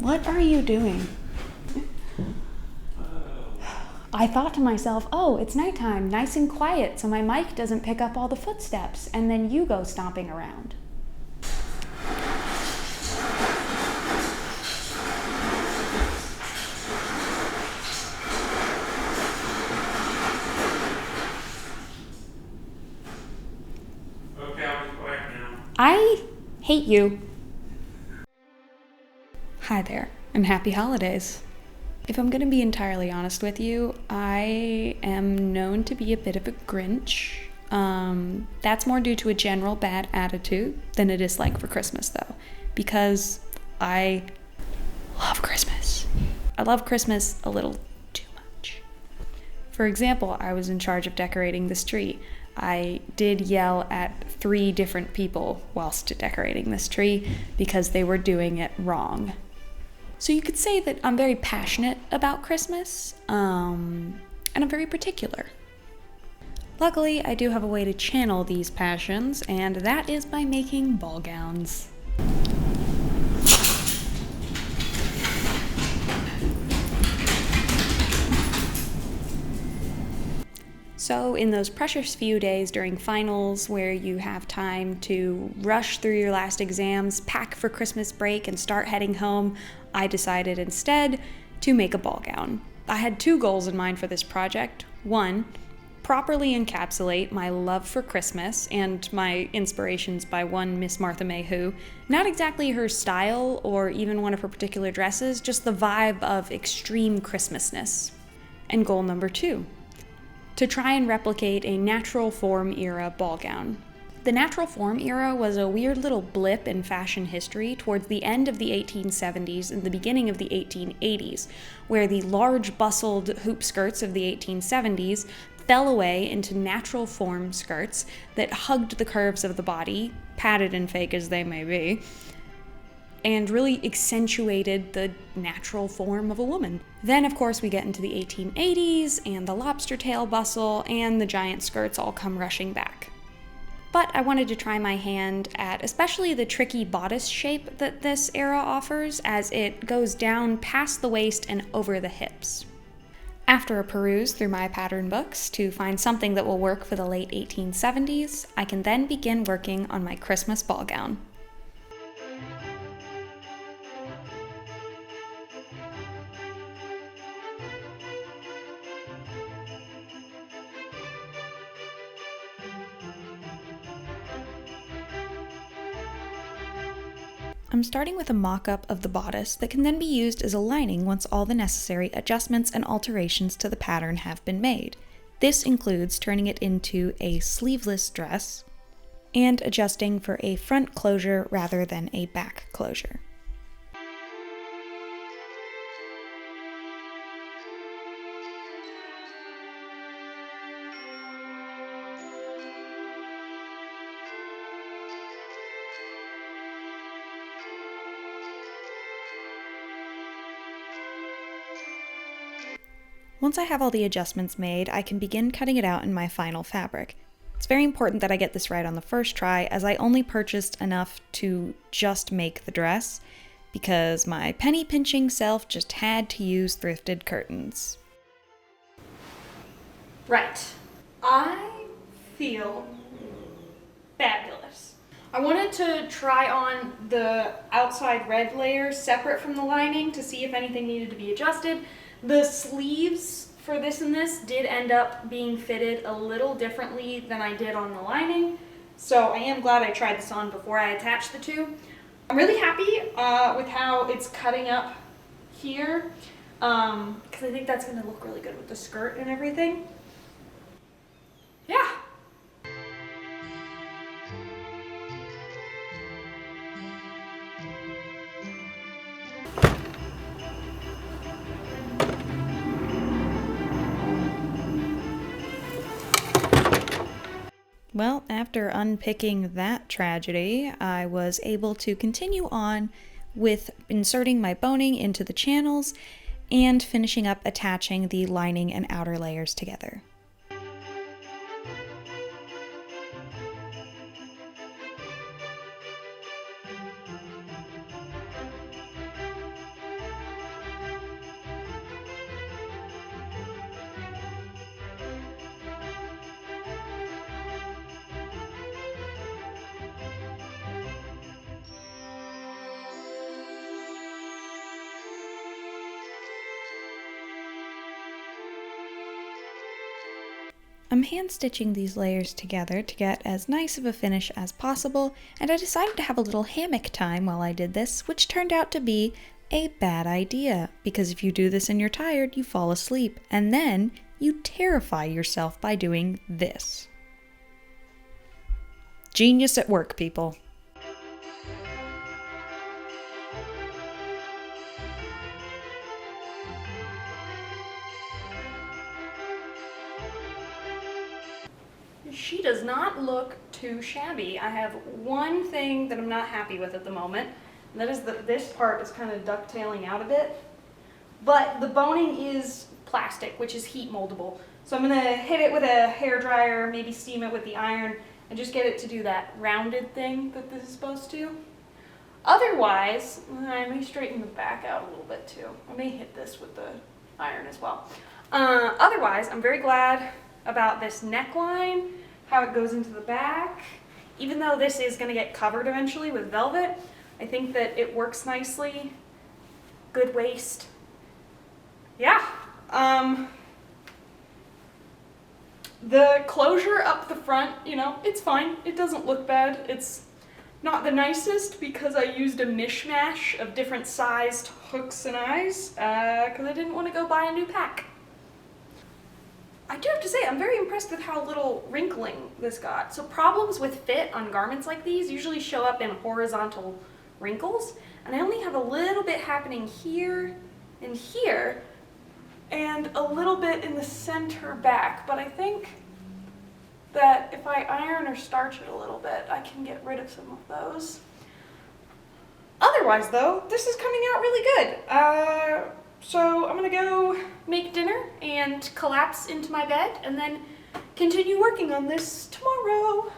What are you doing? I thought to myself, oh, it's nighttime, nice and quiet, so my mic doesn't pick up all the footsteps, and then you go stomping around. Okay, I'll be quiet now. I hate you. Hi there, and happy holidays. If I'm going to be entirely honest with you, I am known to be a bit of a Grinch. That's more due to a general bad attitude than a dislike for Christmas, though, because I love Christmas. I love Christmas a little too much. For example, I was in charge of decorating this tree. I did yell at 3 different people whilst decorating this tree because they were doing it wrong. So you could say that I'm very passionate about Christmas, and I'm very particular. Luckily, I do have a way to channel these passions, and that is by making ball gowns. So in those precious few days during finals where you have time to rush through your last exams, pack for Christmas break, and start heading home, I decided instead to make a ball gown. I had 2 goals in mind for this project. 1, properly encapsulate my love for Christmas and my inspirations by one Miss Martha May Who. Not exactly her style or even one of her particular dresses, just the vibe of extreme Christmasness. And goal number 2, to try and replicate a natural form era ball gown. The natural form era was a weird little blip in fashion history towards the end of the 1870s and the beginning of the 1880s, where the large bustled hoop skirts of the 1870s fell away into natural form skirts that hugged the curves of the body, padded and fake as they may be, and really accentuated the natural form of a woman. Then, of course, we get into the 1880s, and the lobster tail bustle and the giant skirts all come rushing back. But I wanted to try my hand at especially the tricky bodice shape that this era offers, as it goes down past the waist and over the hips. After a peruse through my pattern books to find something that will work for the late 1870s, I can then begin working on my Christmas ball gown. I'm starting with a mock-up of the bodice that can then be used as a lining once all the necessary adjustments and alterations to the pattern have been made. This includes turning it into a sleeveless dress and adjusting for a front closure rather than a back closure. Once I have all the adjustments made, I can begin cutting it out in my final fabric. It's very important that I get this right on the first try, as I only purchased enough to just make the dress, because my penny-pinching self just had to use thrifted curtains. Right. I feel fabulous. I wanted to try on the outside red layer separate from the lining to see if anything needed to be adjusted. The sleeves for this and this did end up being fitted a little differently than I did on the lining, so I am glad I tried this on before I attached the 2. I'm really happy with how it's cutting up here, because I think that's going to look really good with the skirt and everything. Yeah. Well, after unpicking that tragedy, I was able to continue on with inserting my boning into the channels and finishing up attaching the lining and outer layers together. I'm hand stitching these layers together to get as nice of a finish as possible, and I decided to have a little hammock time while I did this, which turned out to be a bad idea, because if you do this and you're tired, you fall asleep, and then you terrify yourself by doing this. Genius at work, people. She does not look too shabby. I have one thing that I'm not happy with at the moment, and that is that this part is kind of ducktailing out a bit. But the boning is plastic, which is heat moldable. So I'm gonna hit it with a hairdryer, maybe steam it with the iron, and just get it to do that rounded thing that this is supposed to. Otherwise, I may straighten the back out a little bit too. I may hit this with the iron as well. Otherwise, I'm very glad about this neckline, how it goes into the back. Even though this is going to get covered eventually with velvet, I think that it works nicely. Good waist. Yeah. The closure up the front, it's fine. It doesn't look bad. It's not the nicest because I used a mishmash of different sized hooks and eyes because I didn't want to go buy a new pack. I do have to say, I'm very impressed with how little wrinkling this got. So problems with fit on garments like these usually show up in horizontal wrinkles, and I only have a little bit happening here and here, and a little bit in the center back, but I think that if I iron or starch it a little bit, I can get rid of some of those. Otherwise though, this is coming out really good. So I'm gonna go make dinner and collapse into my bed and then continue working on this tomorrow.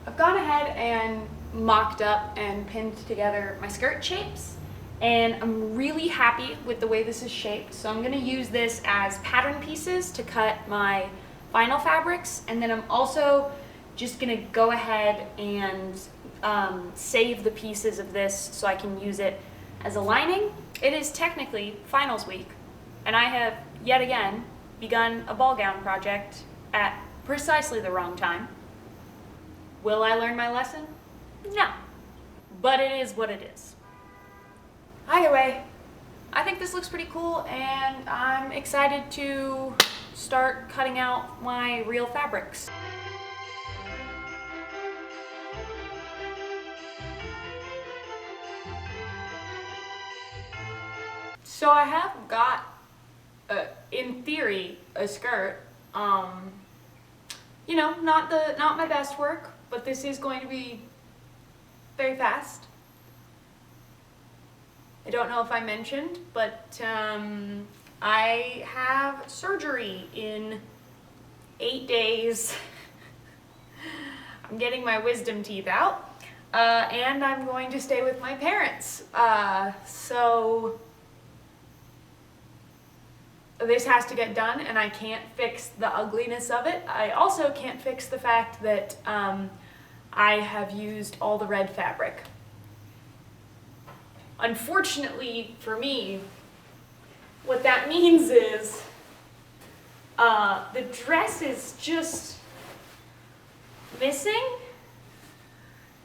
I've gone ahead and mocked up and pinned together my skirt shapes, and I'm really happy with the way this is shaped. So I'm going to use this as pattern pieces to cut my vinyl fabrics, and then I'm also just going to go ahead and save the pieces of this so I can use it as a lining. It is technically finals week, and I have yet again begun a ball gown project at precisely the wrong time. Will I learn my lesson? No. But it is what it is. Either way, I think this looks pretty cool, and I'm excited to start cutting out my real fabrics. So I have got, in theory, a skirt. Not my best work, but this is going to be very fast. I don't know if I mentioned, but I have surgery in 8 days. I'm getting my wisdom teeth out, and I'm going to stay with my parents. So this has to get done, and I can't fix the ugliness of it. I also can't fix the fact that I have used all the red fabric. Unfortunately for me, what that means is the dress is just missing.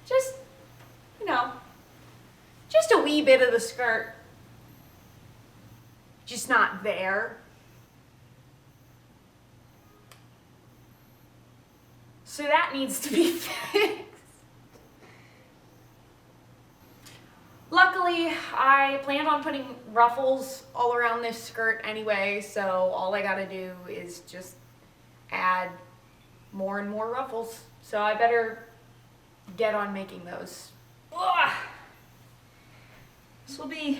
Just a wee bit of the skirt. Just not there. So that needs to be fixed. Luckily, I planned on putting ruffles all around this skirt anyway, so all I gotta do is just add more and more ruffles. So I better get on making those. Ugh. This will be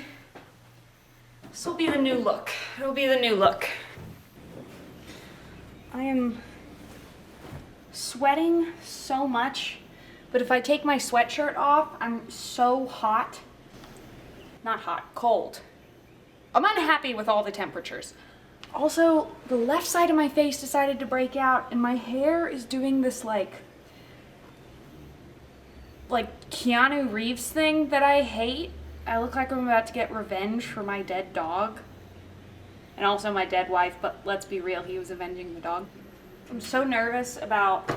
the new look. It'll be the new look. I am sweating so much But if I take my sweatshirt off, I'm so hot. Not hot, cold. I'm unhappy with all the temperatures. Also, the left side of my face decided to break out, and my hair is doing this like Keanu Reeves thing that I hate. I look like I'm about to get revenge for my dead dog. And also my dead wife, but let's be real, he was avenging the dog. I'm so nervous about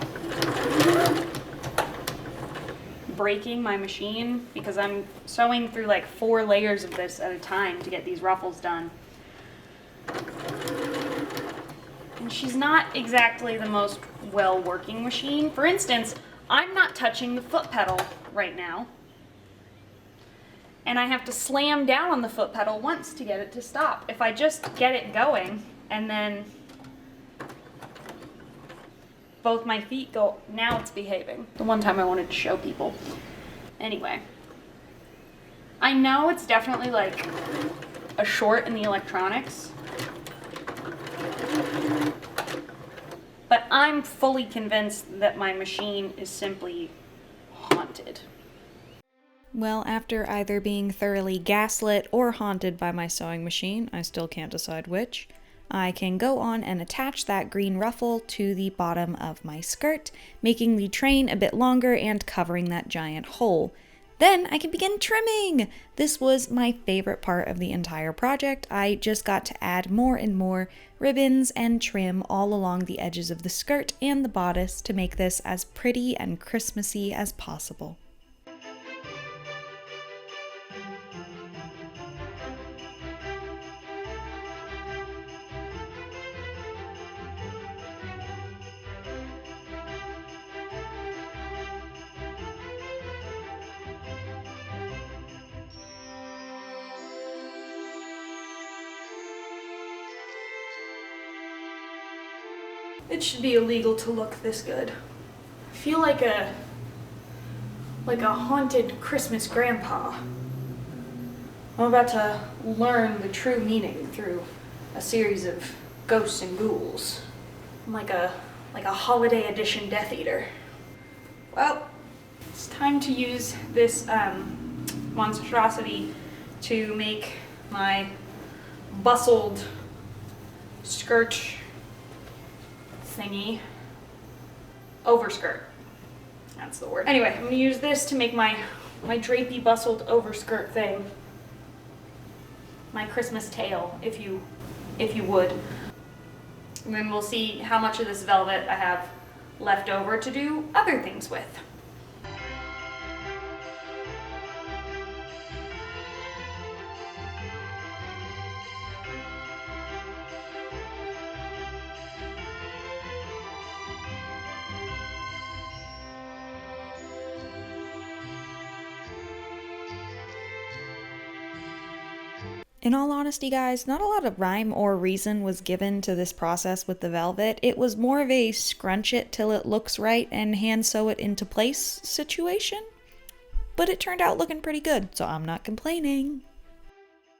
breaking my machine because I'm sewing through like 4 layers of this at a time to get these ruffles done. And she's not exactly the most well-working machine. For instance, I'm not touching the foot pedal right now. And I have to slam down on the foot pedal once to get it to stop. If I just get it going and then both my feet go, now it's behaving. The one time I wanted to show people. Anyway, I know it's definitely like a short in the electronics, but I'm fully convinced that my machine is simply haunted. Well, after either being thoroughly gaslit or haunted by my sewing machine, I still can't decide which, I can go on and attach that green ruffle to the bottom of my skirt, making the train a bit longer and covering that giant hole. Then I can begin trimming! This was my favorite part of the entire project. I just got to add more and more ribbons and trim all along the edges of the skirt and the bodice to make this as pretty and Christmassy as possible. It should be illegal to look this good. I feel like a haunted Christmas grandpa. I'm about to learn the true meaning through a series of ghosts and ghouls. I'm like a holiday edition Death Eater. Well, it's time to use this monstrosity to make my bustled skirt thingy. Overskirt. That's the word. Anyway, I'm gonna use this to make my drapey bustled overskirt thing. My Christmas tail, if you would. And then we'll see how much of this velvet I have left over to do other things with. In all honesty, guys, not a lot of rhyme or reason was given to this process with the velvet. It was more of a scrunch it till it looks right and hand sew it into place situation. But it turned out looking pretty good, so I'm not complaining.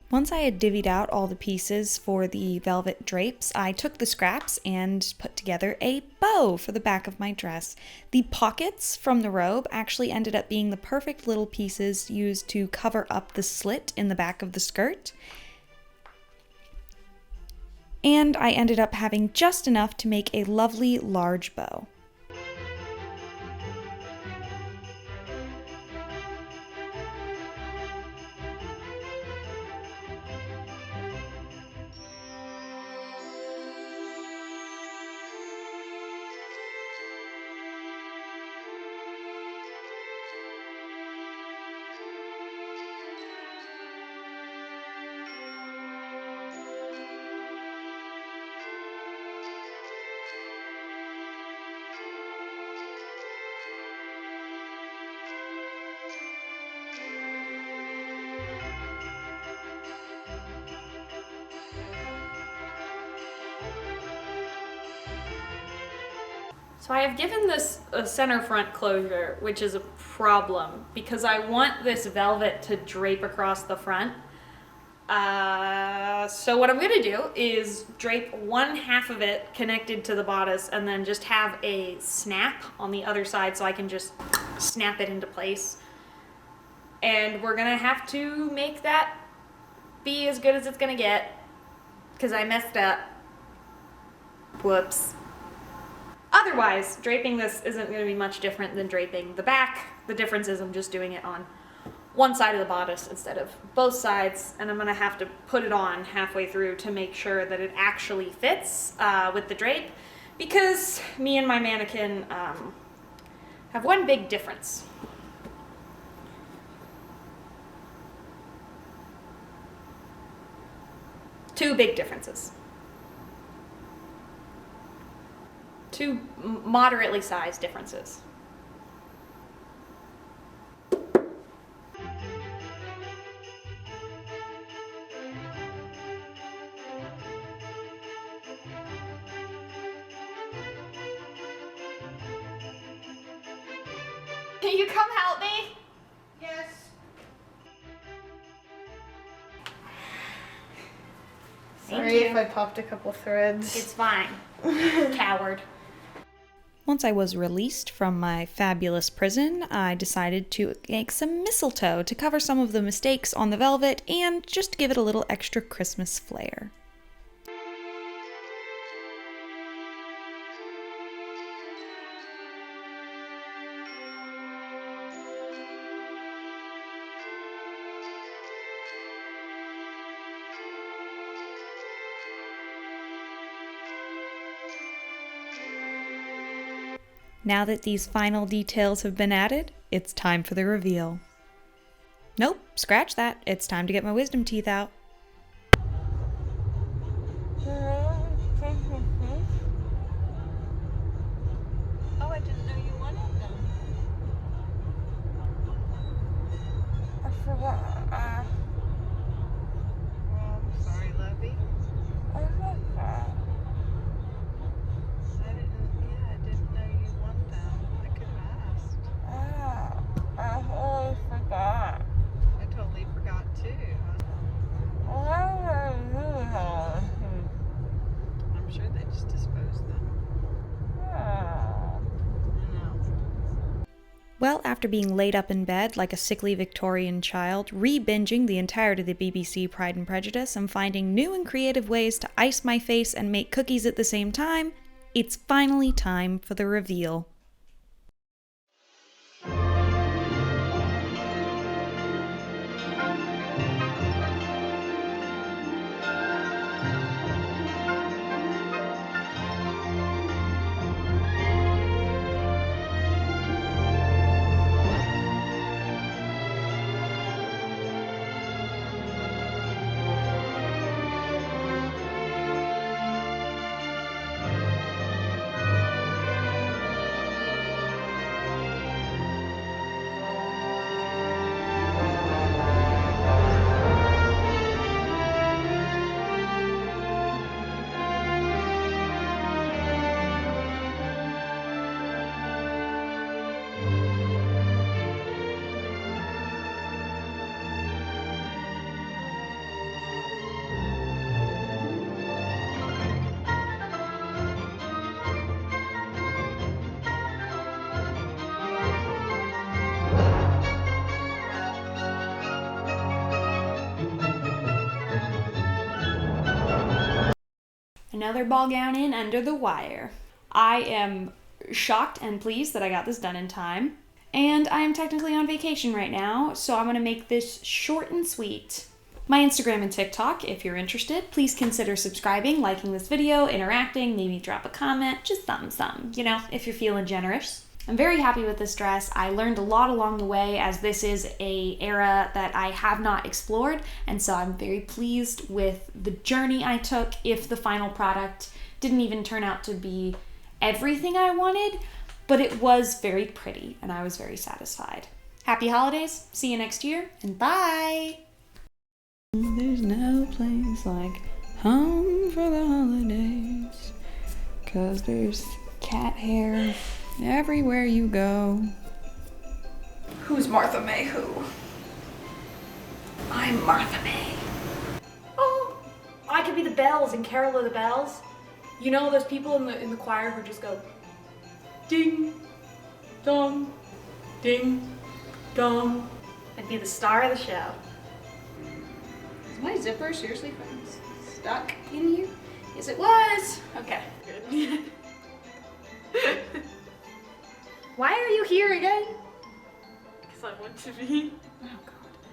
Once I had divvied out all the pieces for the velvet drapes, I took the scraps and put together a bow for the back of my dress. The pockets from the robe actually ended up being the perfect little pieces used to cover up the slit in the back of the skirt. And I ended up having just enough to make a lovely large bow. So I have given this a center front closure, which is a problem because I want this velvet to drape across the front. So what I'm gonna do is drape one half of it connected to the bodice and then just have a snap on the other side so I can just snap it into place. And we're gonna have to make that be as good as it's gonna get, because I messed up. Whoops. Otherwise, draping this isn't gonna be much different than draping the back. The difference is I'm just doing it on one side of the bodice instead of both sides, and I'm gonna have to put it on halfway through to make sure that it actually fits with the drape, because me and my mannequin have one big difference. Two big differences. Two moderately sized differences. Can you come help me? Yes. Sorry if I popped a couple threads. It's fine. Coward. Once I was released from my fabulous prison, I decided to make some mistletoe to cover some of the mistakes on the velvet and just to give it a little extra Christmas flair. Now that these final details have been added, it's time for the reveal. Nope, scratch that. It's time to get my wisdom teeth out. Oh, I didn't know you wanted them. I forgot. Oh, I'm sorry, Lovey. I forgot. I didn't know you want them. I could have asked. I totally forgot. I totally forgot too. I'm sure they just disposed them. I know. Well, after being laid up in bed like a sickly Victorian child, re-binging the entirety of the BBC Pride and Prejudice, and finding new and creative ways to ice my face and make cookies at the same time, it's finally time for the reveal. Another ball gown in under the wire. I am shocked and pleased that I got this done in time. And I am technically on vacation right now, so I'm going to make this short and sweet. My Instagram and TikTok, if you're interested, please consider subscribing, liking this video, interacting, maybe drop a comment, just something, you know, if you're feeling generous. I'm very happy with this dress. I learned a lot along the way, as this is an era that I have not explored, and so I'm very pleased with the journey I took. If the final product didn't even turn out to be everything I wanted, but it was very pretty, and I was very satisfied. Happy holidays, see you next year, and bye! There's no place like home for the holidays, 'cause there's cat hair everywhere you go. Who's Martha May who? I'm Martha May. Oh, I could be the bells in Carol of the Bells. You know those people in the choir who just go ding, dong, Ding. Dong. I'd be the star of the show. Is my zipper seriously stuck in here? Yes, it was. Okay, good. Why are you here again? Because I want to be. Oh, God.